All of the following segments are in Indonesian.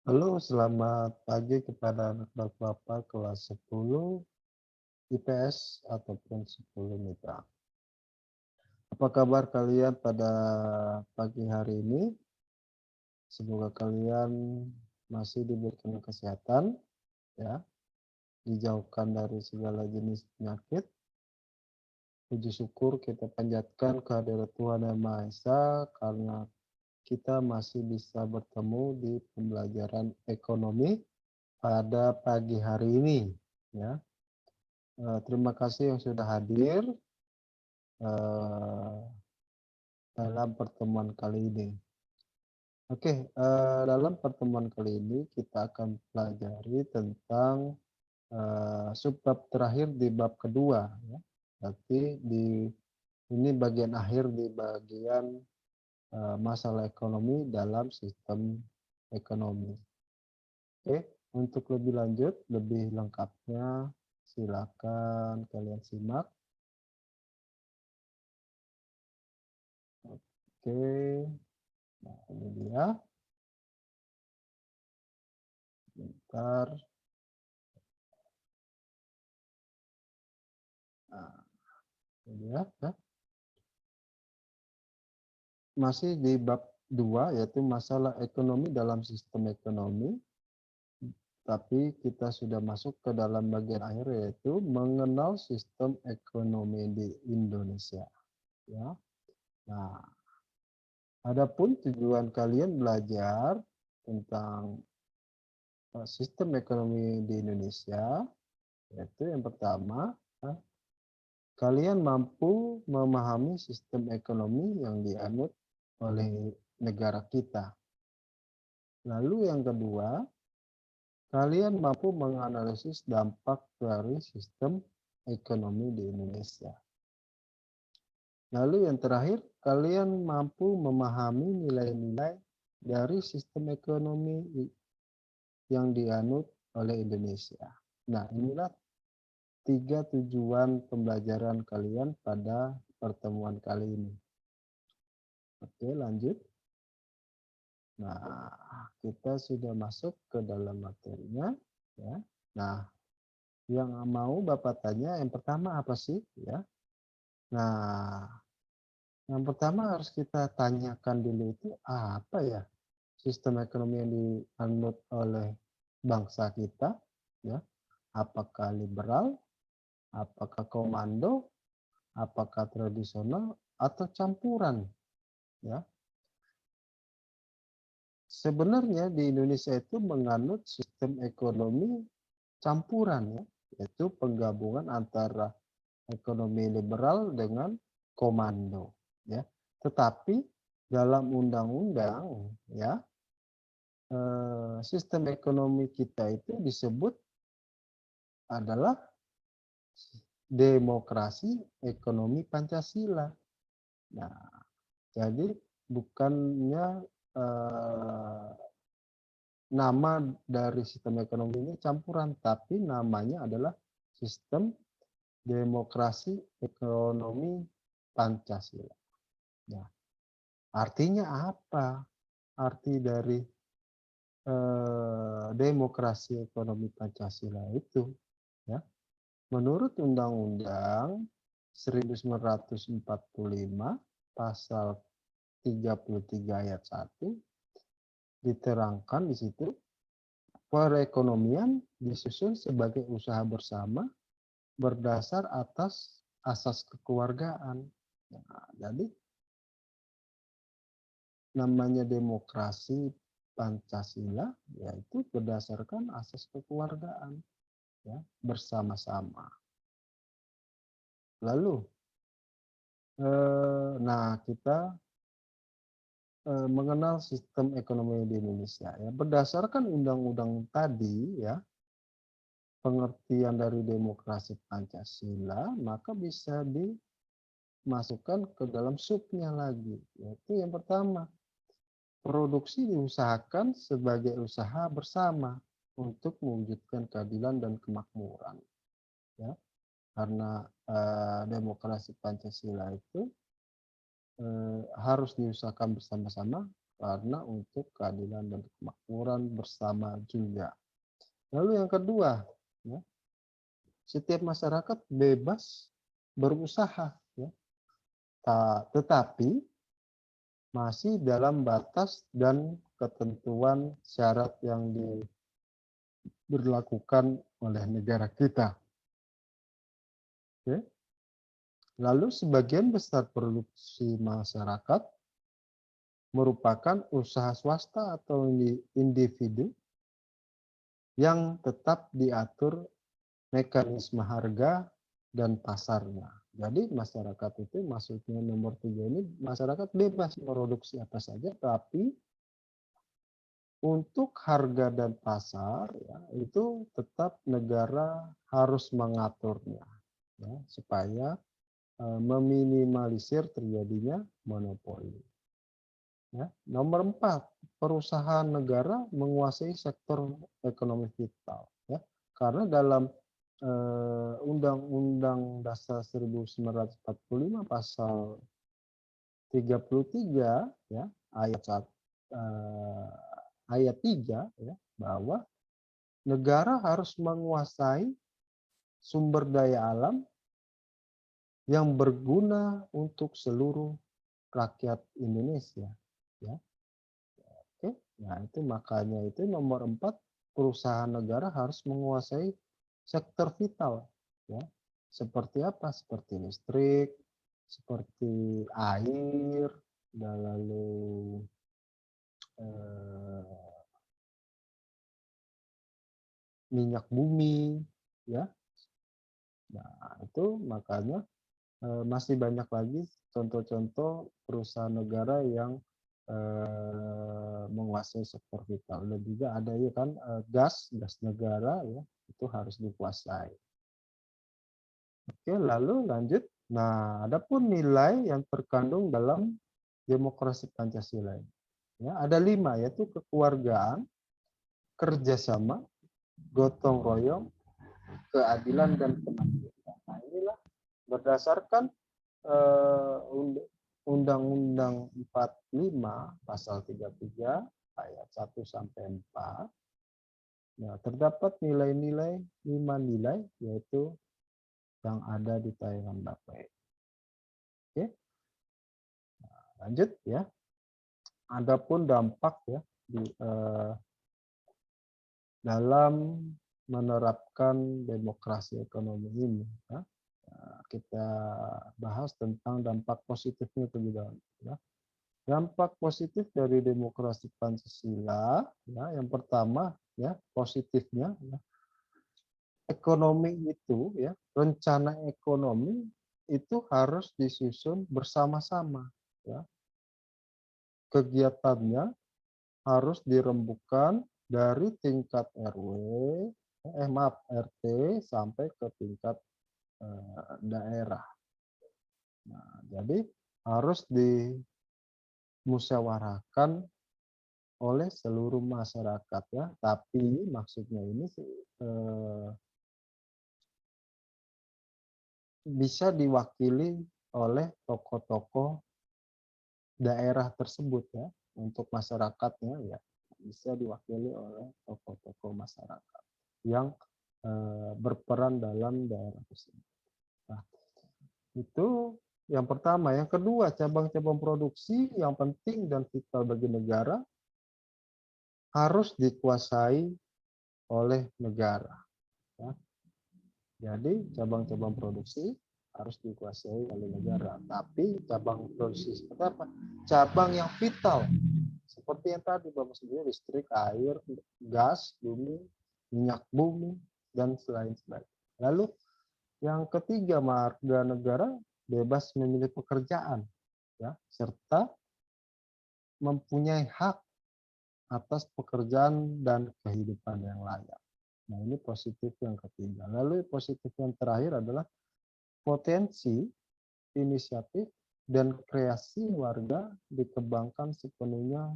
Halo, selamat pagi kepada anak Bapak kelas 10 IPS ataupun 10 Mitra. Apa kabar kalian pada pagi hari ini? Semoga kalian masih diberikan kesehatan, ya, dijauhkan dari segala jenis penyakit. Puji syukur kita panjatkan kehadirat Tuhan Yang Maha Esa karena kita masih bisa bertemu di pembelajaran ekonomi pada pagi hari ini, ya. Terima kasih yang sudah hadir eh, dalam pertemuan kali ini. Oke, dalam pertemuan kali ini kita akan pelajari tentang subbab terakhir di bab kedua, ya. Berarti ini bagian akhir di bagian masalah ekonomi dalam sistem ekonomi. Oke, untuk lebih lanjut, lebih lengkapnya, silakan kalian simak. Oke, nah ini dia. Bentar. Nah, ini ya. Masih di bab 2 yaitu masalah ekonomi dalam sistem ekonomi, tapi kita sudah masuk ke dalam bagian akhir yaitu mengenal sistem ekonomi di Indonesia, ya. Nah, adapun tujuan kalian belajar tentang sistem ekonomi di Indonesia yaitu yang pertama, eh, kalian mampu memahami sistem ekonomi yang dianut oleh negara kita. Lalu yang kedua, kalian mampu menganalisis dampak dari sistem ekonomi di Indonesia. Lalu yang terakhir, kalian mampu memahami nilai-nilai dari sistem ekonomi yang dianut oleh Indonesia. Nah, inilah 3 tujuan pembelajaran kalian pada pertemuan kali ini. Oke, lanjut. Nah, kita sudah masuk ke dalam materinya, ya. Nah, yang mau Bapak tanya yang pertama apa sih, ya? Nah, yang pertama harus kita tanyakan dulu itu apa ya sistem ekonomi yang dianut oleh bangsa kita, ya? Apakah liberal, apakah komando, apakah tradisional atau campuran, ya? Sebenarnya di Indonesia itu menganut sistem ekonomi campuran, ya, yaitu penggabungan antara ekonomi liberal dengan komando, ya. Tetapi dalam undang-undang, ya, sistem ekonomi kita itu disebut adalah demokrasi ekonomi Pancasila. Nah, jadi bukannya nama dari sistem ekonomi ini campuran, tapi namanya adalah sistem demokrasi ekonomi Pancasila. Ya. Artinya apa? Arti dari demokrasi ekonomi Pancasila itu, ya. Menurut Undang-Undang 1945 pasal 33 ayat 1 diterangkan di situ perekonomian disusun sebagai usaha bersama berdasar atas asas kekeluargaan. Nah, jadi namanya demokrasi Pancasila yaitu berdasarkan asas kekeluargaan, ya, bersama-sama. Lalu nah kita mengenal sistem ekonomi di Indonesia, ya. Berdasarkan undang-undang tadi, ya, pengertian dari demokrasi Pancasila maka bisa dimasukkan ke dalam subnya lagi, yaitu yang pertama, produksi diusahakan sebagai usaha bersama untuk mewujudkan keadilan dan kemakmuran, ya. Karena demokrasi Pancasila itu harus diusahakan bersama-sama karena untuk keadilan dan kemakmuran bersama juga. Lalu yang kedua, ya, setiap masyarakat bebas berusaha, ya, tetapi masih dalam batas dan ketentuan syarat yang diberlakukan oleh negara kita. Oke. Lalu sebagian besar produksi masyarakat merupakan usaha swasta atau individu yang tetap diatur mekanisme harga dan pasarnya. Jadi masyarakat itu maksudnya nomor 3 ini masyarakat bebas produksi apa saja, tapi untuk harga dan pasar ya, itu tetap negara harus mengaturnya ya, supaya meminimalisir terjadinya monopoli. Ya. Nomor 4, perusahaan negara menguasai sektor ekonomi vital. Ya. Karena dalam Undang-Undang Dasar 1945 pasal 33 ya ayat 3 ya, bahwa negara harus menguasai sumber daya alam yang berguna untuk seluruh rakyat Indonesia ya. Oke. Nah, itu makanya itu nomor 4, perusahaan negara harus menguasai sektor vital ya. Seperti apa? Seperti listrik, seperti air, dan lalu minyak bumi ya. Nah, itu makanya masih banyak lagi contoh-contoh perusahaan negara yang menguasai sektor vital. Dan juga ada ya kan gas negara ya, itu harus dikuasai. Oke, lalu lanjut. Nah, adapun nilai yang terkandung dalam demokrasi Pancasila. Ya, ada 5, yaitu kekeluargaan, kerjasama, gotong royong, keadilan dan kemanusiaan. Nah, inilah berdasarkan Undang-Undang 45 pasal 33 ayat 1 sampai 4. Nah, terdapat nilai-nilai 5 nilai yaitu yang ada di tayangan Bapak. Oke. Nah, lanjut ya. Adapun dampak ya di dalam menerapkan demokrasi ekonomi ini ya. Kita bahas tentang dampak positifnya terlebih dahulu ya. Dampak positif dari demokrasi Pancasila ya, yang pertama ya, positifnya ya, ekonomi itu ya, rencana ekonomi itu harus disusun bersama-sama ya. Kegiatannya harus dirembukan dari tingkat RT sampai ke tingkat daerah. Nah, jadi harus dimusyawarahkan oleh seluruh masyarakat ya. Tapi maksudnya ini bisa diwakili oleh tokoh-tokoh daerah tersebut ya. Untuk masyarakatnya ya bisa diwakili oleh tokoh-tokoh masyarakat yang berperan dalam daerah tersebut. Nah, itu yang pertama. Yang kedua, cabang-cabang produksi yang penting dan vital bagi negara harus dikuasai oleh negara. Ya. Jadi cabang-cabang produksi harus dikuasai oleh negara. Tapi cabang produksi seperti apa? Cabang yang vital. Seperti yang tadi Bapak sendiri, listrik, air, gas, bumi, minyak bumi, dan selain-selain. Lalu yang ketiga, warga negara bebas memilih pekerjaan, ya, serta mempunyai hak atas pekerjaan dan kehidupan yang layak. Nah, ini positif yang ketiga. Lalu positif yang terakhir adalah potensi, inisiatif, dan kreasi warga dikembangkan sepenuhnya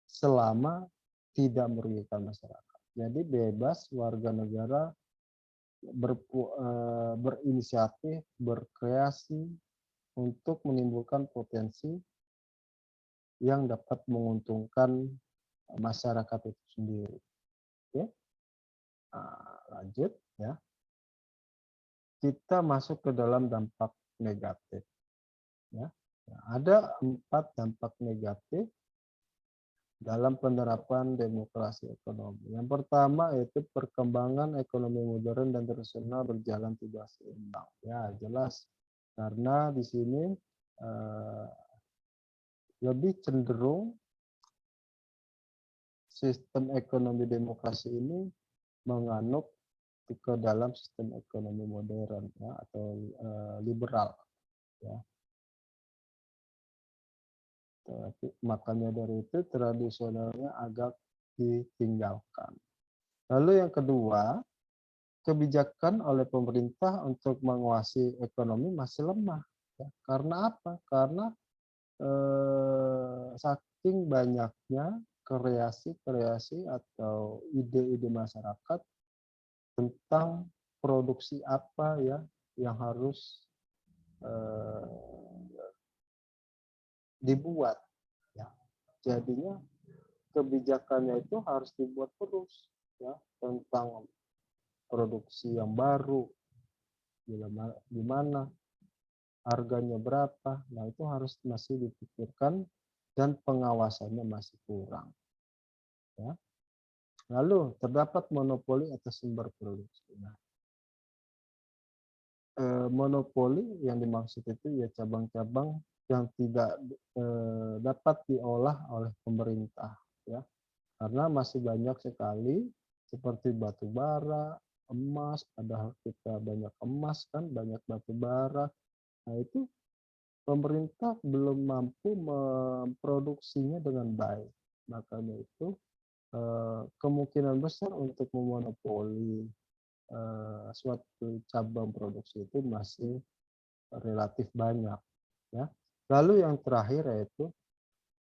selama tidak merugikan masyarakat. Jadi bebas warga negara berinisiatif, berkreasi untuk menimbulkan potensi yang dapat menguntungkan masyarakat itu sendiri. Oke, lanjut ya. Kita masuk ke dalam dampak negatif. Ya. Ada 4 dampak negatif dalam penerapan demokrasi ekonomi. Yang pertama yaitu perkembangan ekonomi modern dan tradisional berjalan tidak seimbang. Ya, jelas karena di sini lebih cenderung sistem ekonomi demokrasi ini menganut ke dalam sistem ekonomi modern ya, atau liberal ya. Makanya dari itu tradisionalnya agak ditinggalkan. Lalu yang kedua, kebijakan oleh pemerintah untuk menguasai ekonomi masih lemah. Ya. Karena apa? Karena saking banyaknya kreasi-kreasi atau ide-ide masyarakat tentang produksi apa ya yang harus dibuat. Ya. Jadinya kebijakannya itu harus dibuat terus ya tentang produksi yang baru, di mana harganya berapa. Nah, itu harus masih dipikirkan dan pengawasannya masih kurang. Ya. Lalu terdapat monopoli atas sumber produksi. Nah, monopoli yang dimaksud itu ya cabang-cabang yang tidak dapat diolah oleh pemerintah ya. Karena masih banyak sekali seperti batu bara, emas, padahal kita banyak emas kan, banyak batu bara. Nah, itu pemerintah belum mampu memproduksinya dengan baik. Makanya itu kemungkinan besar untuk memonopoli suatu cabang produksi itu masih relatif banyak. Ya. Lalu yang terakhir yaitu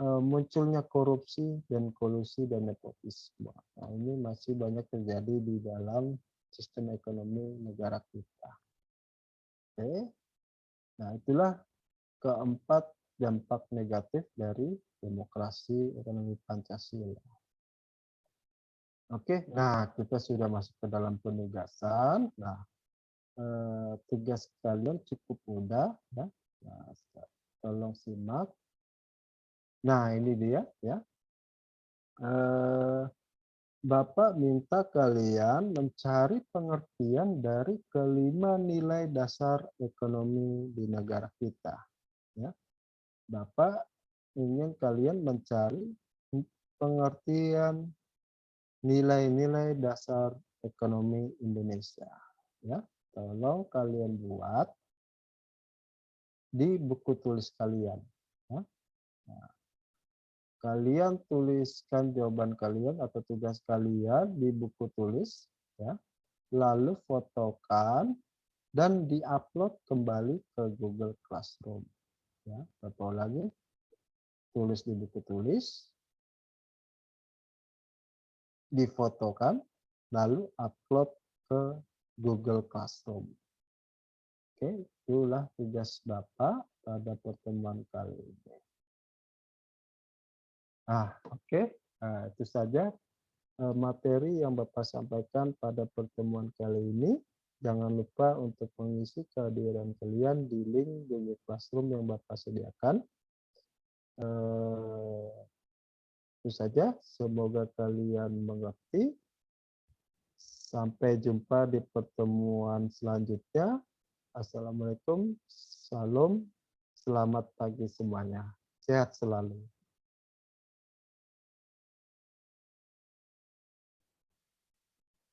munculnya korupsi dan kolusi dan nepotisme. Nah, ini masih banyak terjadi di dalam sistem ekonomi negara kita. Oke. Nah, itulah keempat dampak negatif dari demokrasi ekonomi Pancasila. Oke, nah kita sudah masuk ke dalam penugasan. Nah, tugas kalian cukup mudah, ya. Nah, tolong simak. Nah, ini dia, ya. Bapak minta kalian mencari pengertian dari kelima nilai dasar ekonomi di negara kita. Ya. Bapak ingin kalian mencari pengertian nilai-nilai dasar ekonomi Indonesia. Ya, tolong kalian buat di buku tulis kalian. Ya. Nah, kalian tuliskan jawaban kalian atau tugas kalian di buku tulis, ya. Lalu fotokan dan diupload kembali ke Google Classroom. Ya, foto lagi, tulis di buku tulis, difotokan, lalu upload ke Google Classroom. Oke, itulah tugas Bapak pada pertemuan kali ini. Oke. Nah, itu saja materi yang Bapak sampaikan pada pertemuan kali ini. Jangan lupa untuk mengisi kehadiran kalian di link Google Classroom yang Bapak sediakan. Itu saja, semoga kalian mengerti. Sampai jumpa di pertemuan selanjutnya. Assalamualaikum, salam, selamat pagi semuanya. Sehat selalu.